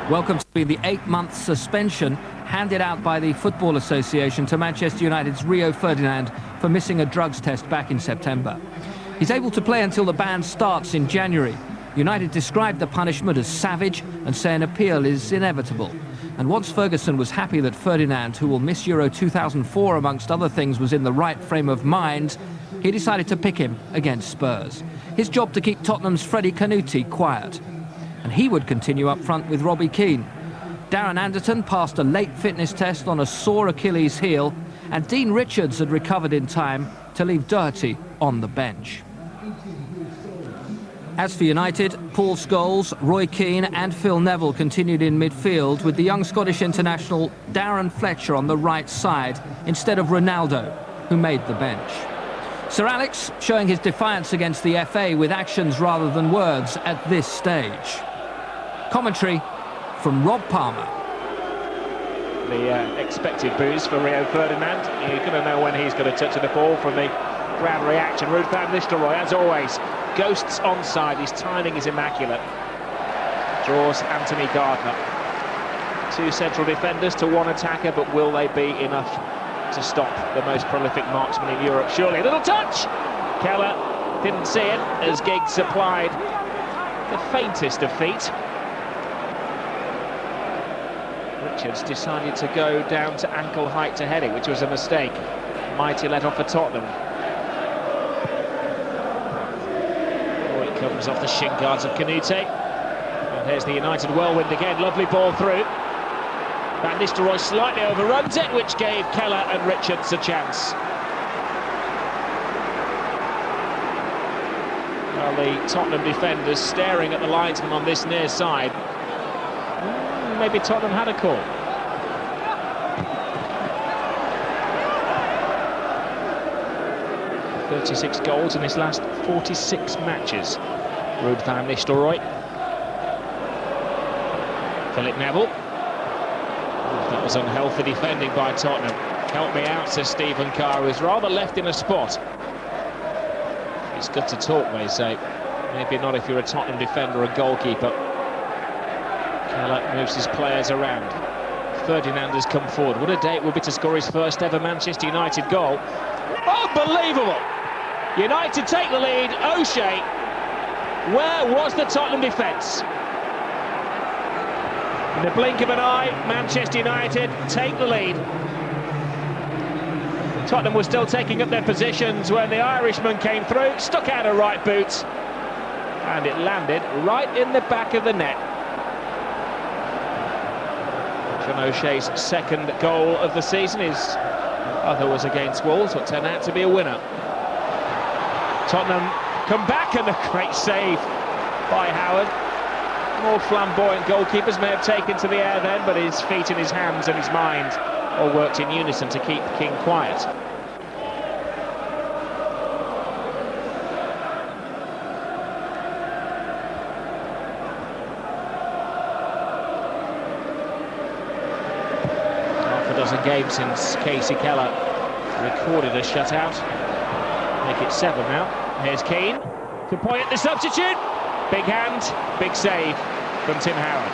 Welcome to the 8-month suspension handed out by the Football Association to Manchester United's Rio Ferdinand for missing a drugs test back in September. He's able to play until the ban starts in January. United described the punishment as savage and say an appeal is inevitable. And once Ferguson was happy that Ferdinand, who will miss Euro 2004 amongst other things, was in the right frame of mind, he decided to pick him against Spurs. His job to keep Tottenham's Freddie Canute quiet. And he would continue up front with Robbie Keane. Darren Anderton passed a late fitness test on a sore Achilles heel, and Dean Richards had recovered in time to leave Doherty on the bench. As for United, Paul Scholes, Roy Keane and Phil Neville continued in midfield, with the young Scottish international Darren Fletcher on the right side instead of Ronaldo, who made the bench. Sir Alex showing his defiance against the FA with actions rather than words at this stage. Commentary from Rob Palmer. The expected boost for Rio Ferdinand. You're going to know when he's going to touch the ball from the crowd reaction. Ruud van Nistelrooy, as always, ghosts onside. His timing is immaculate. Draws Anthony Gardner. Two central defenders to one attacker, but will they be enough to stop the most prolific marksman in Europe? Surely. A little touch! Keller didn't see it as Giggs applied the faintest of feet. Richards decided to go down to ankle height to head it, which was a mistake. Mighty let off for Tottenham. Oh, it comes off the shin guards of Canute. And here's the United whirlwind again. Lovely ball through. Van Nistelrooy slightly overruns it, which gave Keller and Richards a chance. Well, the Tottenham defenders staring at the linesman on this near side. Maybe Tottenham had a call. "36 goals in his last 46 matches. Ruud van Nistelrooy. Philip Neville. That was unhealthy defending by Tottenham. Help me out, says Stephen Carr, who's rather left in a spot. It's good to talk, they say. Maybe not if you're a Tottenham defender or a goalkeeper. Keller moves his players around. Ferdinand has come forward. What a day it will be to score his first ever Manchester United goal. Unbelievable! United take the lead. O'Shea. Where was the Tottenham defence? In the blink of an eye, Manchester United take the lead. Tottenham was still taking up their positions when the Irishman came through, stuck out a right boot, and it landed right in the back of the net. John O'Shea's second goal of the season. His other was against Wolves, but turned out to be a winner. Tottenham come back, and a great save by Howard. More flamboyant goalkeepers may have taken to the air then, but his feet and his hands and his mind all worked in unison to keep King quiet. Half a dozen games since Casey Keller recorded a shutout. Make it 7 now. Here's Keane to point at the substitute. Big hand, big save from Tim Howard.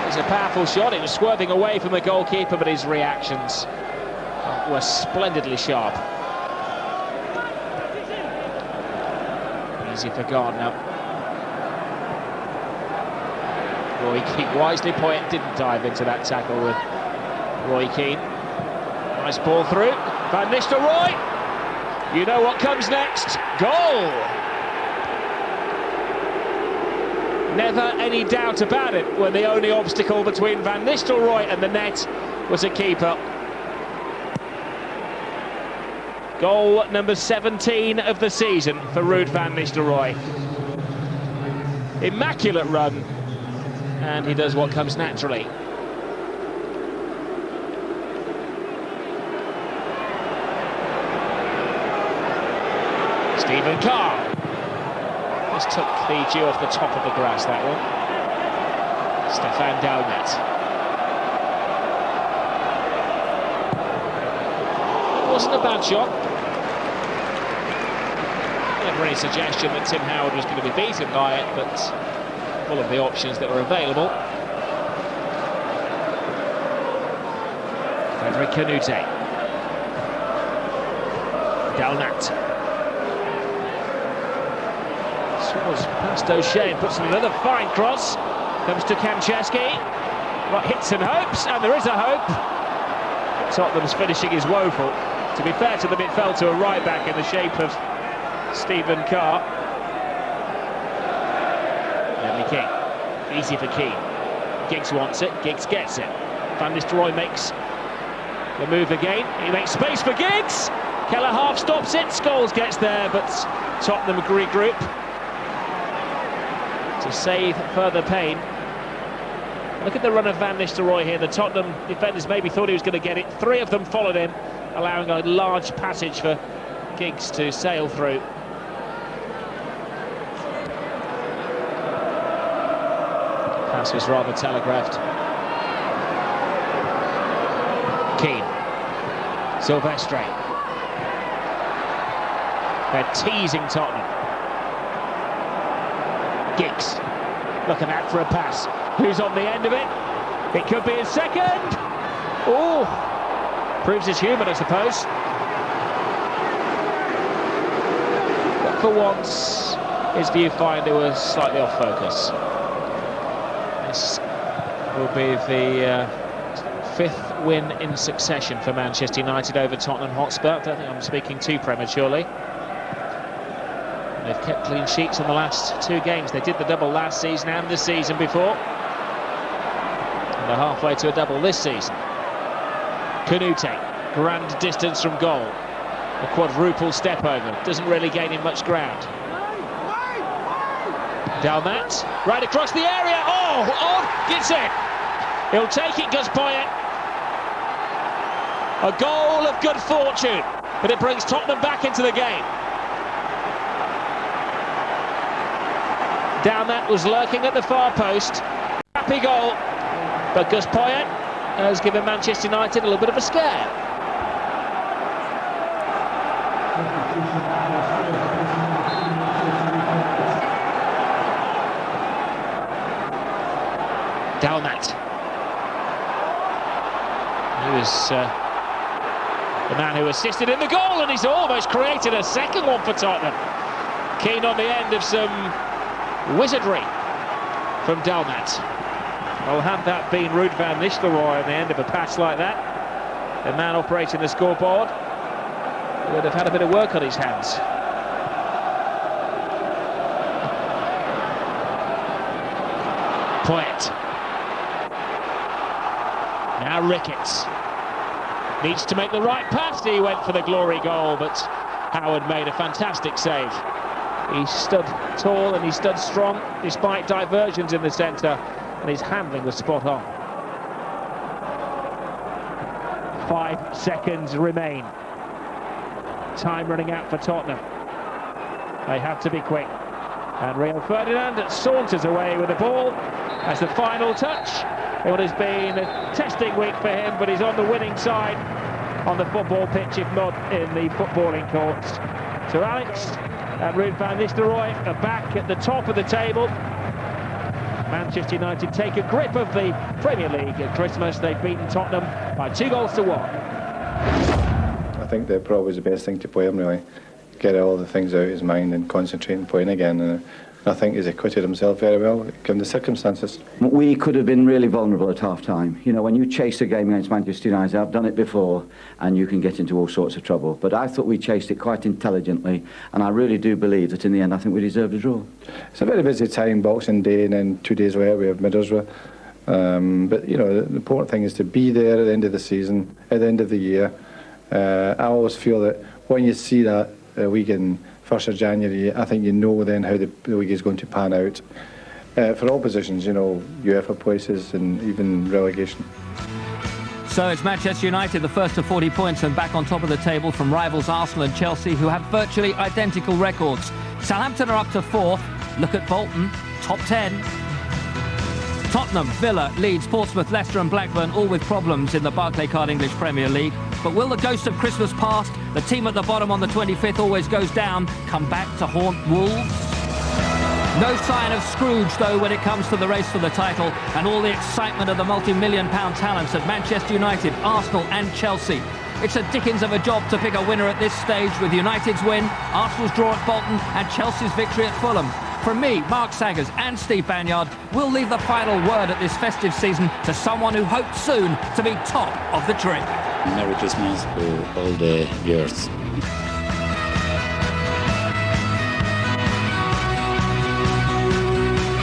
It was a powerful shot. It was swerving away from the goalkeeper, but his reactions were splendidly sharp. Easy for Gardner. Roy Keane wisely didn't dive into that tackle with Roy Keane. Nice ball through. Van Nistelrooy. You know what comes next. Goal! Never any doubt about it when the only obstacle between Van Nistelrooy and the net was a keeper. Goal number 17 of the season for Ruud van Nistelrooy. Immaculate run, and he does what comes naturally. Stephen Carr. Just took the dew off the top of the grass, that one. Stefan Dalmet. Wasn't a bad shot. Never any suggestion that Tim Howard was going to be beaten by it, but full of the options that were available. Canute. Dalnat. Swallows past O'Shea and puts in another fine cross. Comes to Kamczewski. What hits and hopes, and there is a hope. Tottenham's finishing is woeful. To be fair to them, it fell to a right back in the shape of Stephen Carr. Lemley King. Easy for Keane. Giggs wants it. Giggs gets it. Van Nistelrooy makes the move again. He makes space for Giggs. Keller half stops it. Scholes gets there, but Tottenham regroup to save further pain. Look at the run of Van Nistelrooy here. The Tottenham defenders maybe thought he was going to get it. Three of them followed him, allowing a large passage for Giggs to sail through. Pass was rather telegraphed. Keane. Silvestre. They're teasing Tottenham. Giggs looking out for a pass. Who's on the end of it? It could be his second. Oh, proves he's human, I suppose. But for once, his viewfinder was slightly off focus. This will be the fifth win in succession for Manchester United over Tottenham Hotspur. I don't think I'm speaking too prematurely. They've kept clean sheets in the last two games. They did the double last season and the season before. And they're halfway to a double this season. Canute, grand distance from goal. A quadruple step over. Doesn't really gain him much ground. Dalmat, right across the area. Oh, gets it. He'll take it, Gus Poyet. A goal of good fortune, but it brings Tottenham back into the game. Dalmat was lurking at the far post. Happy goal, but Gus Poyet has given Manchester United a little bit of a scare. Dalmat. He was the man who assisted in the goal, and he's almost created a second one for Tottenham. Keen on the end of some wizardry from Dalmat. Well, had that been Ruud van Nistelrooy on the end of a pass like that, the man operating the scoreboard would have had a bit of work on his hands. Poyet. Now Ricketts needs to make the right pass. He went for the glory goal, but Howard made a fantastic save. He stood tall and he stood strong despite diversions in the centre, and his handling was spot on. 5 seconds remain. Time running out for Tottenham. They have to be quick. And Rio Ferdinand saunters away with the ball as the final touch. It has been a testing week for him, but he's on the winning side on the football pitch, if not in the footballing courts. So Alex and Ruud van Nistelrooy are back at the top of the table. Manchester United take a grip of the Premier League at Christmas. They've beaten Tottenham by 2-1. I think that probably was the best thing to play him, really. Get all the things out of his mind and concentrate on playing again. And I think he's acquitted himself very well, given the circumstances. We could have been really vulnerable at half-time. You know, when you chase a game against Manchester United, I've done it before, and you can get into all sorts of trouble. But I thought we chased it quite intelligently, and I really do believe that in the end, I think we deserved a draw. It's a very busy time, Boxing Day, and then 2 days later we have Middlesbrough. But, you know, the important thing is to be there at the end of the season, at the end of the year. I always feel that when you see that week in 1st of January, I think you know then how the league is going to pan out for all positions, you know, UEFA places and even relegation. So it's Manchester United, the first to 40 points and back on top of the table from rivals Arsenal and Chelsea, who have virtually identical records. Southampton are up to 4th. Look at Bolton, top 10. Tottenham, Villa, Leeds, Portsmouth, Leicester and Blackburn all with problems in the Barclaycard English Premier League. But will the ghost of Christmas past, the team at the bottom on the 25th always goes down, come back to haunt Wolves? No sign of Scrooge, though, when it comes to the race for the title and all the excitement of the multi-million-pound talents at Manchester United, Arsenal and Chelsea. It's a dickens of a job to pick a winner at this stage, with United's win, Arsenal's draw at Bolton and Chelsea's victory at Fulham. From me, Mark Saggers and Steve Banyard, we'll leave the final word at this festive season to someone who hopes soon to be top of the tree. Merry Christmas to all the viewers.